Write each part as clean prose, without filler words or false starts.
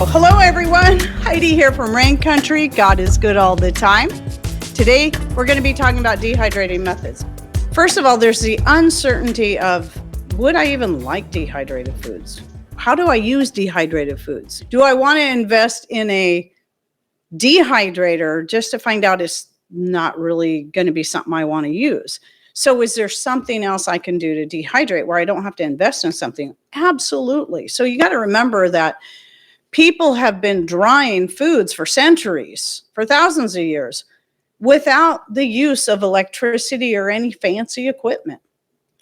Hello everyone, Heidi here from Rain Country. God is good all the time. Today we're going to be talking about dehydrating methods. First of all, there's the uncertainty of, would I even like dehydrated foods? How do I use dehydrated foods? Do I want to invest in a dehydrator just to find out it's not really going to be something I want to use? So is there something else I can do to dehydrate where I don't have to invest in something? Absolutely. So you got to remember that people have been drying foods for centuries, for thousands of years, without the use of electricity or any fancy equipment.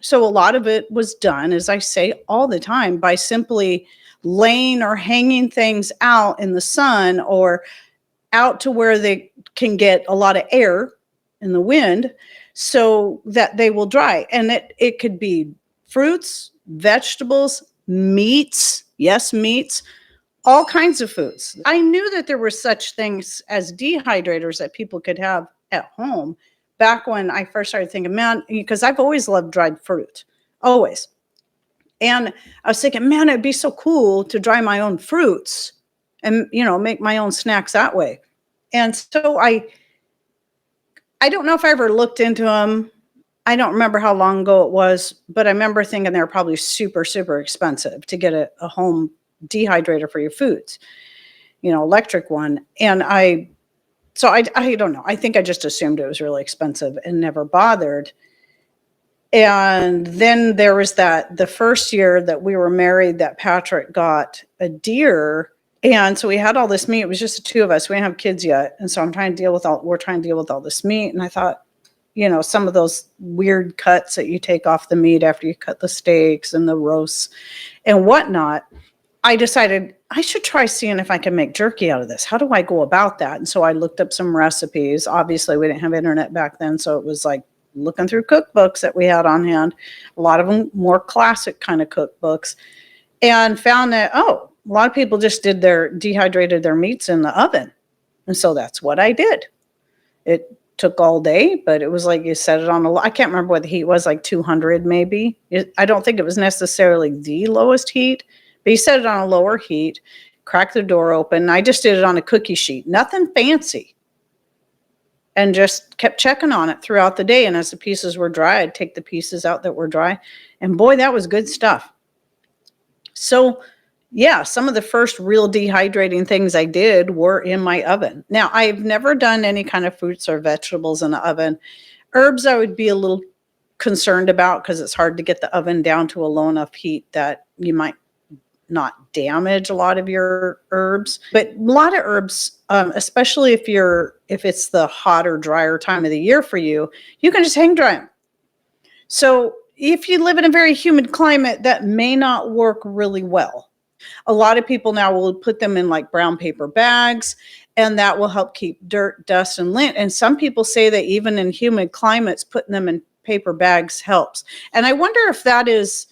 So a lot of it was done, as I say all the time, by simply laying or hanging things out in the sun or out to where they can get a lot of air in the wind so that they will dry. And it could be fruits, vegetables, meats, yes, meats, all kinds of foods. I knew that there were such things as dehydrators that people could have at home back when I first started thinking, man, because I've always loved dried fruit, always. And I was thinking, man, it'd be so cool to dry my own fruits and, make my own snacks that way. And so I don't know if I ever looked into them. I don't remember how long ago it was, but I remember thinking they were probably super, super expensive to get a home dehydrator for your foods, electric one. And I don't know. I think I just assumed it was really expensive and never bothered. And then there was the first year that we were married that Patrick got a deer. And so we had all this meat. It was just the two of us. We didn't have kids yet. And so we're trying to deal with all this meat. And I thought, some of those weird cuts that you take off the meat after you cut the steaks and the roasts and whatnot, I decided I should try seeing if I can make jerky out of this. How do I go about that? And so I looked up some recipes. Obviously, we didn't have internet back then, so it was like looking through cookbooks that we had on hand, a lot of them more classic kind of cookbooks, and found that, a lot of people just dehydrated their meats in the oven. And so that's what I did. It took all day, but it was like you set it on I can't remember what the heat was, like 200 maybe. I don't think it was necessarily the lowest heat, but you set it on a lower heat, crack the door open. I just did it on a cookie sheet, nothing fancy, and just kept checking on it throughout the day. And as the pieces were dry, I'd take the pieces out that were dry. And boy, that was good stuff. So yeah, some of the first real dehydrating things I did were in my oven. Now, I've never done any kind of fruits or vegetables in the oven. Herbs I would be a little concerned about because it's hard to get the oven down to a low enough heat that you might not damage a lot of your herbs. But a lot of herbs, especially if it's the hotter, drier time of the year for you, you can just hang dry them. So if you live in a very humid climate, that may not work really well. A lot of people now will put them in like brown paper bags, and that will help keep dirt, dust, and lint. And some people say that even in humid climates, putting them in paper bags helps. And I wonder if that is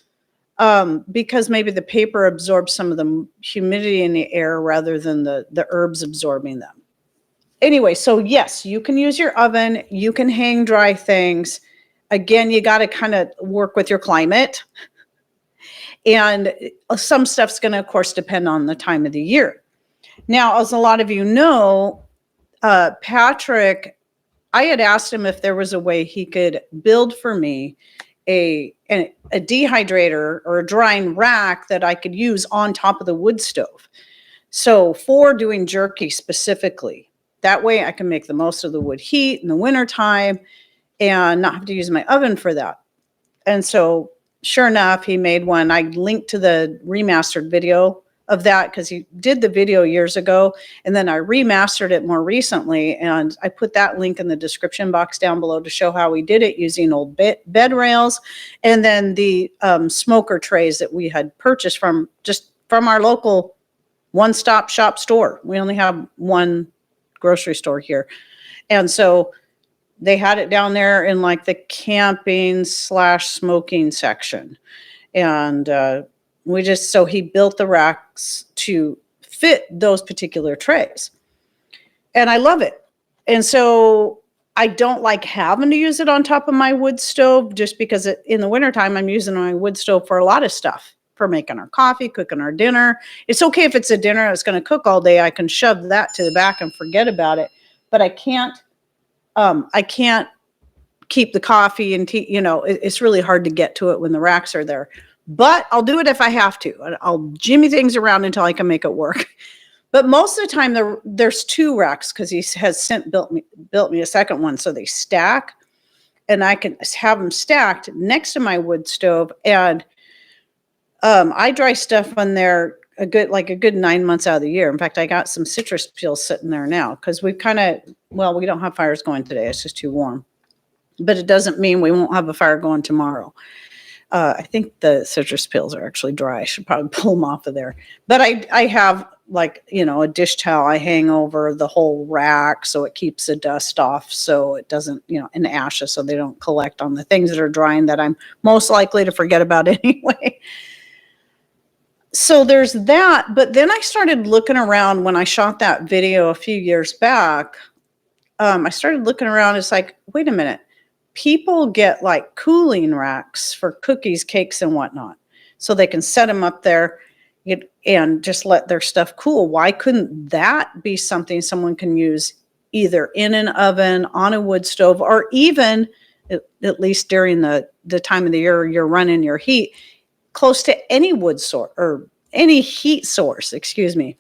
because maybe the paper absorbs some of the humidity in the air rather than the herbs absorbing them. Anyway, so yes, you can use your oven. You can hang dry things. Again, you got to kind of work with your climate. And some stuff's going to, of course, depend on the time of the year. Now, as a lot of you know, Patrick, I had asked him if there was a way he could build for me a dehydrator or a drying rack that I could use on top of the wood stove. So for doing jerky specifically, that way I can make the most of the wood heat in the wintertime and not have to use my oven for that. And so sure enough, he made one. I linked to the remastered video of that because he did the video years ago, and then I remastered it more recently, and I put that link in the description box down below to show how we did it using old bed rails and then the smoker trays that we had purchased from our local one-stop shop store. We only have one grocery store here, and so they had it down there in like the camping/smoking section. And so he built the racks to fit those particular trays. And I love it. And so I don't like having to use it on top of my wood stove just because in the wintertime, I'm using my wood stove for a lot of stuff. for making our coffee, cooking our dinner. It's okay if it's a dinner that's going to cook all day. I can shove that to the back and forget about it. But I can't keep the coffee and tea. It's really hard to get to it when the racks are there. But I'll do it if I have to. I'll jimmy things around until I can make it work. But most of the time, there's 2 racks because he has built me a second one, so they stack, and I can have them stacked next to my wood stove. And I dry stuff on there a good 9 months out of the year. In fact, I got some citrus peels sitting there now because we don't have fires going today. It's just too warm. But it doesn't mean we won't have a fire going tomorrow. I think the citrus peels are actually dry. I should probably pull them off of there. But I have a dish towel I hang over the whole rack so it keeps the dust off, so it doesn't, and ashes so they don't collect on the things that are drying that I'm most likely to forget about anyway. So there's that. But then I started looking around when I shot that video a few years back. I started looking around. It's like, wait a minute. People get like cooling racks for cookies, cakes, and whatnot. So they can set them up there and just let their stuff cool. Why couldn't that be something someone can use either in an oven, on a wood stove, or even, at least during the time of the year you're running your heat, close to any wood source or any heat source, excuse me.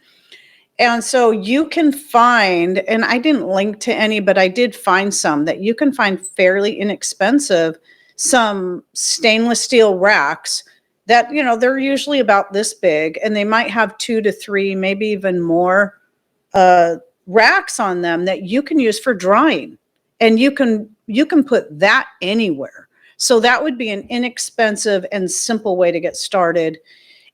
And so you can find, and I didn't link to any, but I did find some that you can find fairly inexpensive, some stainless steel racks that, they're usually about this big, and they might have 2 to 3, maybe even more racks on them that you can use for drying. And you can put that anywhere. So that would be an inexpensive and simple way to get started.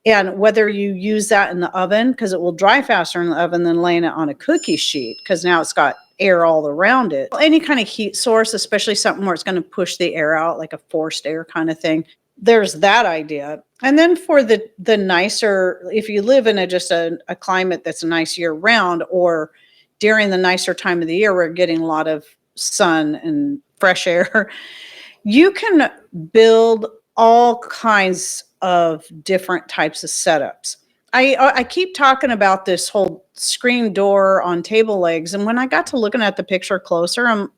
And whether you use that in the oven, because it will dry faster in the oven than laying it on a cookie sheet, because now it's got air all around it. Any kind of heat source, especially something where it's going to push the air out, like a forced air kind of thing. There's that idea. And then for the nicer, if you live in a climate that's nice year round, or during the nicer time of the year, we're getting a lot of sun and fresh air, you can build all kinds of different types of setups. I keep talking about this whole screen door on table legs, and when I got to looking at the picture closer,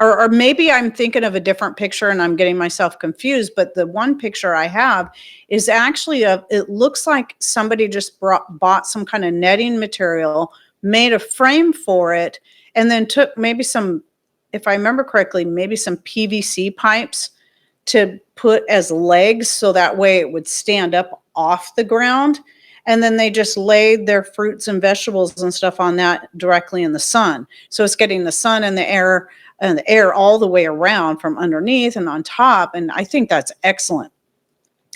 or maybe I'm thinking of a different picture and I'm getting myself confused, but the one picture I have is actually it looks like somebody just bought some kind of netting material, made a frame for it, and then took maybe some, if I remember correctly, maybe some PVC pipes to put as legs so that way it would stand up off the ground. And then they just laid their fruits and vegetables and stuff on that directly in the sun. So it's getting the sun and the air all the way around from underneath and on top. And I think that's excellent.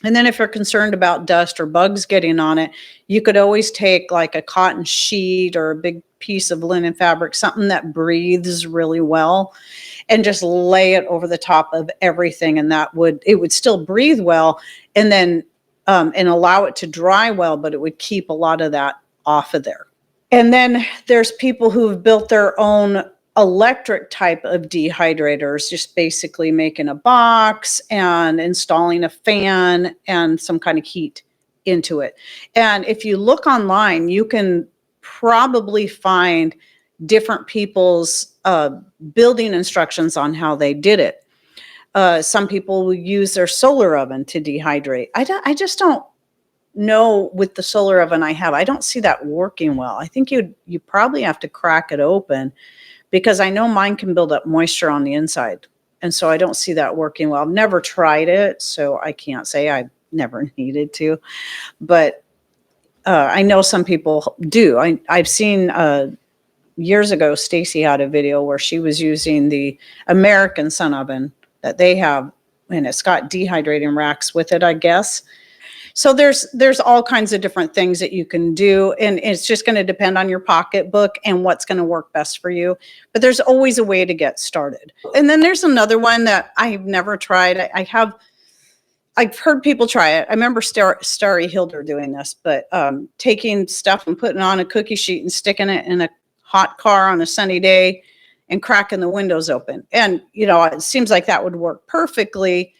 And then if you're concerned about dust or bugs getting on it, you could always take like a cotton sheet or a big piece of linen fabric, something that breathes really well, and just lay it over the top of everything. And it would still breathe well, and then and allow it to dry well, but it would keep a lot of that off of there. And then there's people who've built their own electric type of dehydrators, just basically making a box and installing a fan and some kind of heat into it. And if you look online, you can probably find different people's building instructions on how they did it. Some people will use their solar oven to dehydrate. I just don't know with the solar oven I have. I don't see that working well. I think you probably have to crack it open, because I know mine can build up moisture on the inside. And so I don't see that working well. I've never tried it, so I can't say I've never needed to. But I know some people do. I've seen years ago, Stacy had a video where she was using the American Sun oven that they have, and it's got dehydrating racks with it, I guess. So there's all kinds of different things that you can do, and it's just going to depend on your pocketbook and what's going to work best for you. But there's always a way to get started. And then there's another one that I've never tried. I've heard people try it. I remember Starry Hilder doing this, but taking stuff and putting on a cookie sheet and sticking it in a hot car on a sunny day and cracking the windows open. And, it seems like that would work perfectly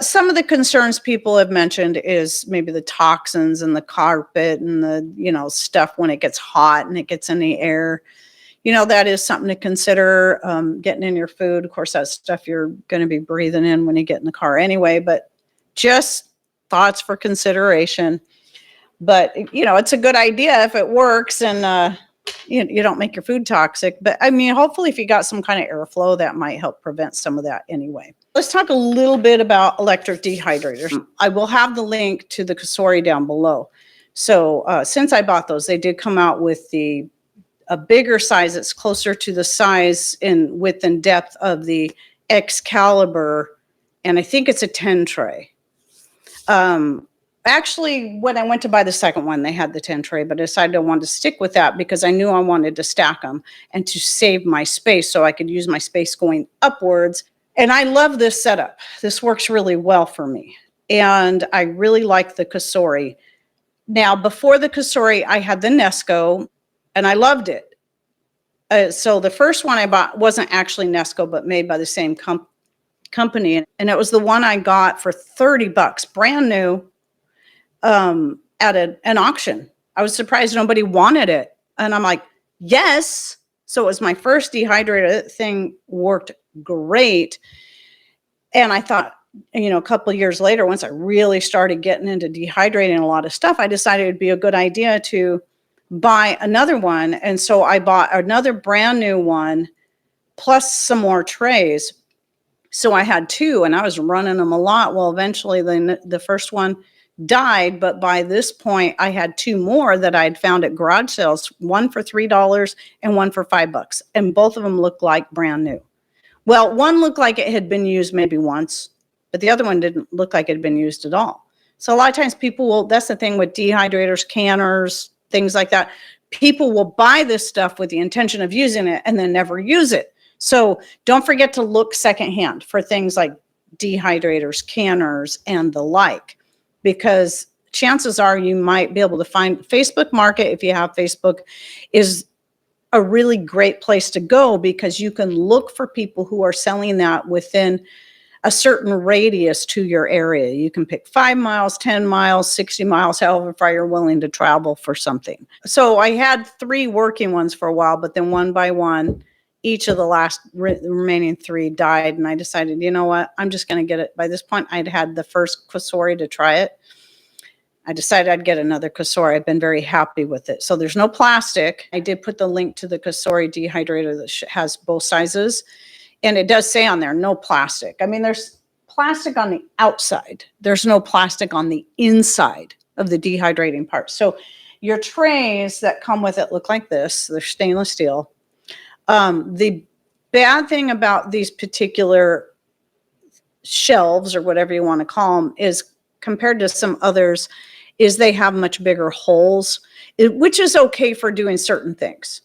Some of the concerns people have mentioned is maybe the toxins in the carpet and the, stuff when it gets hot and it gets in the air. That is something to consider, getting in your food. Of course, that's stuff you're going to be breathing in when you get in the car anyway, but just thoughts for consideration. But, it's a good idea if it works and you don't make your food toxic. But I mean, hopefully if you got some kind of airflow, that might help prevent some of that anyway. Let's talk a little bit about electric dehydrators. I will have the link to the Cosori down below. So since I bought those, they did come out with a bigger size. It's closer to the size in width and depth of the Excalibur, and I think it's a 10 tray. Actually, when I went to buy the second one, they had the 10 tray, but I decided I wanted to stick with that because I knew I wanted to stack them and to save my space so I could use my space going upwards. And I love this setup. This works really well for me. And I really like the Cosori. Now, before the Cosori, I had the Nesco, and I loved it. So the first one I bought wasn't actually Nesco, but made by the same company. And it was the one I got for $30, brand new, at an auction. I was surprised nobody wanted it. And I'm like, yes. So it was my first dehydrator. Thing worked great. And I thought, a couple of years later, once I really started getting into dehydrating a lot of stuff, I decided it'd be a good idea to buy another one. And so I bought another brand new one plus some more trays. So I had two and I was running them a lot. Well, eventually the first one died, but by this point I had two more that I'd found at garage sales, one for $3 and one for $5. And both of them looked like brand new. Well, one looked like it had been used maybe once, but the other one didn't look like it had been used at all. So a lot of times people will, that's the thing with dehydrators, canners, things like that. People will buy this stuff with the intention of using it and then never use it. So don't forget to look secondhand for things like dehydrators, canners, and the like, because chances are you might be able to find Facebook Market, if you have Facebook, is a really great place to go because you can look for people who are selling that within a certain radius to your area. You can pick 5 miles, 10 miles, 60 miles, however far you're willing to travel for something. So I had 3 working ones for a while, but then one by one, each of the remaining 3 died. And I decided, you know what, I'm just going to get it. By this point, I'd had the first Cosori to try it. I decided I'd get another Cosori. I've been very happy with it. So there's no plastic. I did put the link to the Cosori dehydrator that has both sizes. And it does say on there, no plastic. I mean, there's plastic on the outside. There's no plastic on the inside of the dehydrating part. So your trays that come with it look like this. They're stainless steel. The bad thing about these particular shelves, or whatever you want to call them, is compared to some others, is they have much bigger holes, which is okay for doing certain things.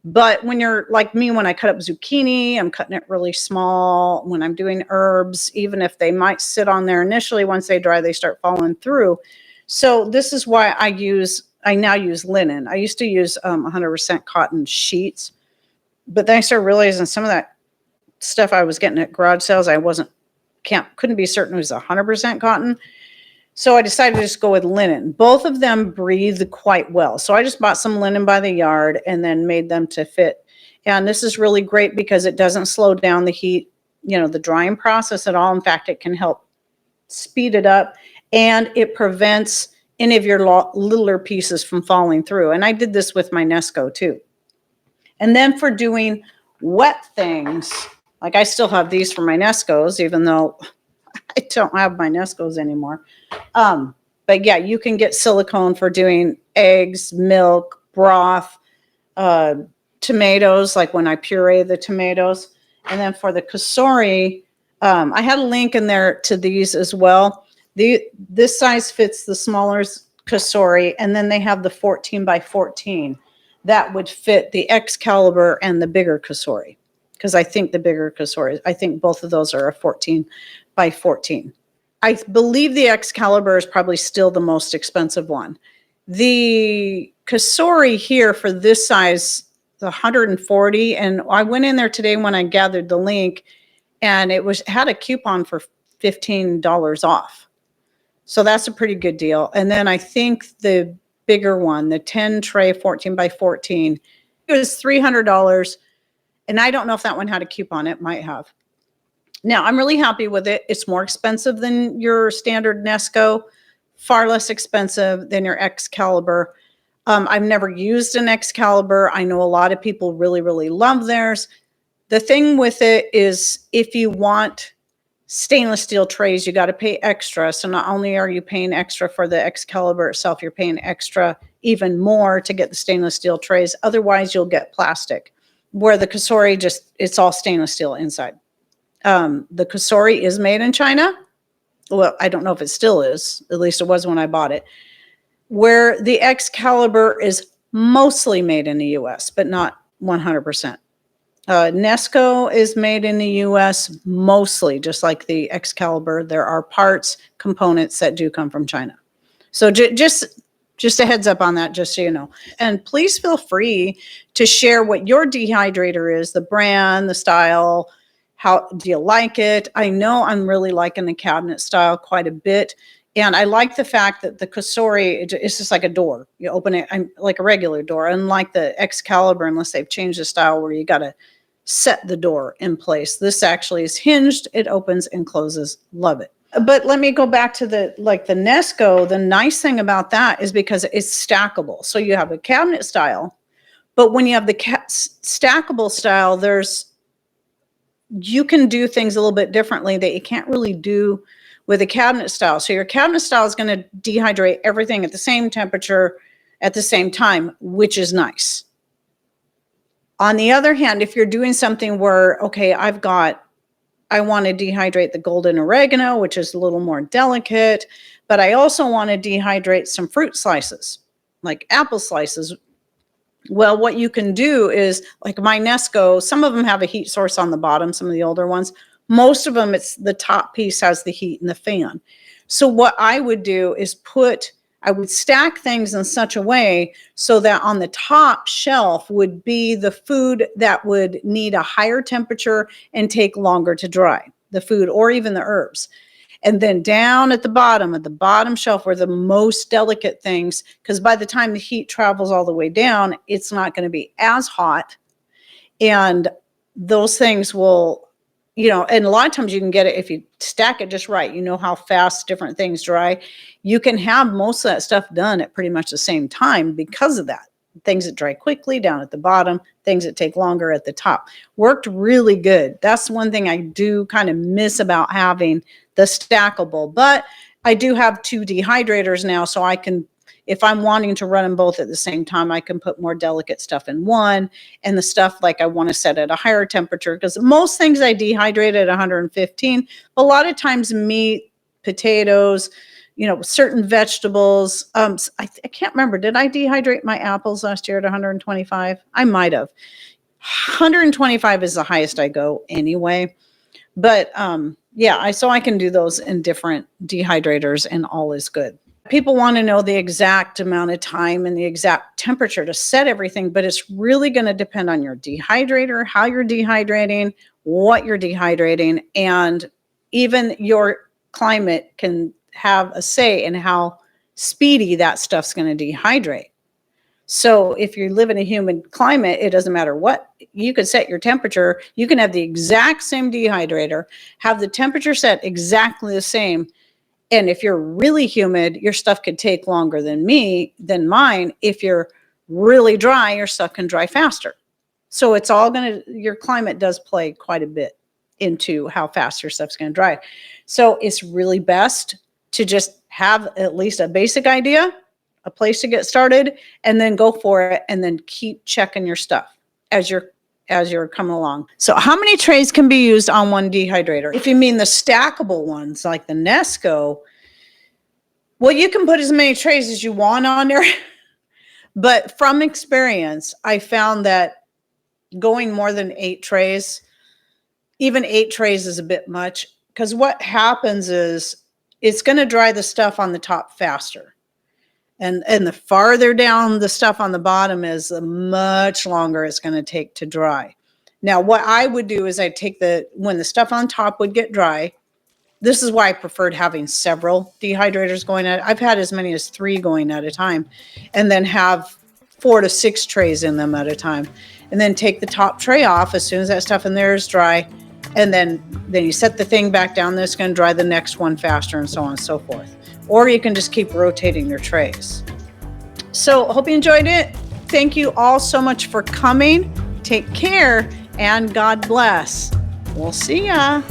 But when you're like me, when I cut up zucchini, I'm cutting it really small. When I'm doing herbs, even if they might sit on there initially, once they dry, they start falling through. So this is why I now use linen. I used to use 100% cotton sheets, but then I started realizing some of that stuff I was getting at garage sales, I couldn't be certain it was 100% cotton. So I decided to just go with linen. Both of them breathe quite well. So I just bought some linen by the yard and then made them to fit. And this is really great because it doesn't slow down the heat, the drying process at all. In fact, it can help speed it up, and it prevents any of your littler pieces from falling through. And I did this with my Nesco too. And then for doing wet things, like I still have these for my Nescos, even though I don't have my Nescos anymore. But yeah, you can get silicone for doing eggs, milk, broth, tomatoes, like when I puree the tomatoes. And then for the Cosori, I had a link in there to these as well. This size fits the smaller Cosori, and then they have the 14 by 14 that would fit the Excalibur and the bigger Cosori. Because I think the bigger Cosori, I think both of those are a 14 by 14. I believe the Excalibur is probably still the most expensive one. The Cosori here for this size, the 140, and I went in there today when I gathered the link, and it had a coupon for $15 off. So that's a pretty good deal. And then I think the bigger one, the 10 tray 14 by 14, it was $300. And I don't know if that one had a coupon. It might have. Now, I'm really happy with it. It's more expensive than your standard Nesco, far less expensive than your Excalibur. I've never used an Excalibur. I know a lot of people really, really love theirs. The thing with it is if you want stainless steel trays, you got to pay extra. So not only are you paying extra for the Excalibur itself, you're paying extra even more to get the stainless steel trays. Otherwise, you'll get plastic. Where the Cosori it's all stainless steel inside. The Cosori is made in China. Well, I don't know if it still is. At least it was when I bought it. Where the Excalibur is mostly made in the US, but not 100%. Nesco is made in the US mostly, just like the Excalibur. There are parts, components that do come from China. So just a heads up on that, just so you know. And please feel free to share what your dehydrator is, the brand, the style. How do you like it? I know I'm really liking the cabinet style quite a bit. And I like the fact that the Cosori, it's just like a door. You open it like a regular door, unlike the Excalibur, unless they've changed the style where you got to set the door in place. This actually is hinged. It opens and closes. Love it. But let me go back to the Nesco. The nice thing about that is because it's stackable. So you have a cabinet style, but when you have the stackable style, you can do things a little bit differently that you can't really do with a cabinet style. So your cabinet style is going to dehydrate everything at the same temperature at the same time, which is nice. On the other hand, if you're doing something where, okay, I want to dehydrate the golden oregano, which is a little more delicate, but I also want to dehydrate some fruit slices, like apple slices. Well, what you can do is, like my Nesco, some of them have a heat source on the bottom, some of the older ones. Most of them, it's the top piece has the heat and the fan. So what I would do is I would stack things in such a way so that on the top shelf would be the food that would need a higher temperature and take longer to dry, the food or even the herbs. And then down at the bottom shelf were the most delicate things, because by the time the heat travels all the way down, it's not going to be as hot. And those things will, and a lot of times you can get it if you stack it just right. You know how fast different things dry. You can have most of that stuff done at pretty much the same time because of that. Things that dry quickly down at the bottom, things that take longer at the top. Worked really good. That's one thing I do kind of miss about having the stackable. But I do have 2 dehydrators now, so I can, if I'm wanting to run them both at the same time, I can put more delicate stuff in one, and the stuff like I want to set at a higher temperature, because most things I dehydrate at 115. A lot of times meat, potatoes, certain vegetables. I can't remember. Did I dehydrate my apples last year at 125? I might have. 125 is the highest I go anyway. But yeah, so I can do those in different dehydrators and all is good. People want to know the exact amount of time and the exact temperature to set everything, but it's really going to depend on your dehydrator, how you're dehydrating, what you're dehydrating, and even your climate can have a say in how speedy that stuff's going to dehydrate. So if you live in a humid climate, it doesn't matter what. You could set your temperature. You can have the exact same dehydrator, have the temperature set exactly the same. And if you're really humid, your stuff could take longer than mine. If you're really dry, your stuff can dry faster. So it's all your climate does play quite a bit into how fast your stuff's going to dry. So it's really best to just have at least a basic idea, a place to get started, and then go for it, and then keep checking your stuff as you're coming along. So how many trays can be used on one dehydrator? If you mean the stackable ones like the Nesco, well, you can put as many trays as you want on there. But from experience, I found that going more than 8 trays, even 8 trays is a bit much, because what happens is it's going to dry the stuff on the top faster. And the farther down the stuff on the bottom is, the much longer it's going to take to dry. Now, what I would do is I'd take when the stuff on top would get dry, This is why I preferred having several dehydrators going at. I've had as many as 3 going at a time, and then have 4 to 6 trays in them at a time, and then take the top tray off as soon as that stuff in there is dry, and then you set the thing back down. That's going to dry the next one faster, and so on and so forth. Or you can just keep rotating your trays. So hope you enjoyed it. Thank you all so much for coming. Take care and God bless. We'll see ya.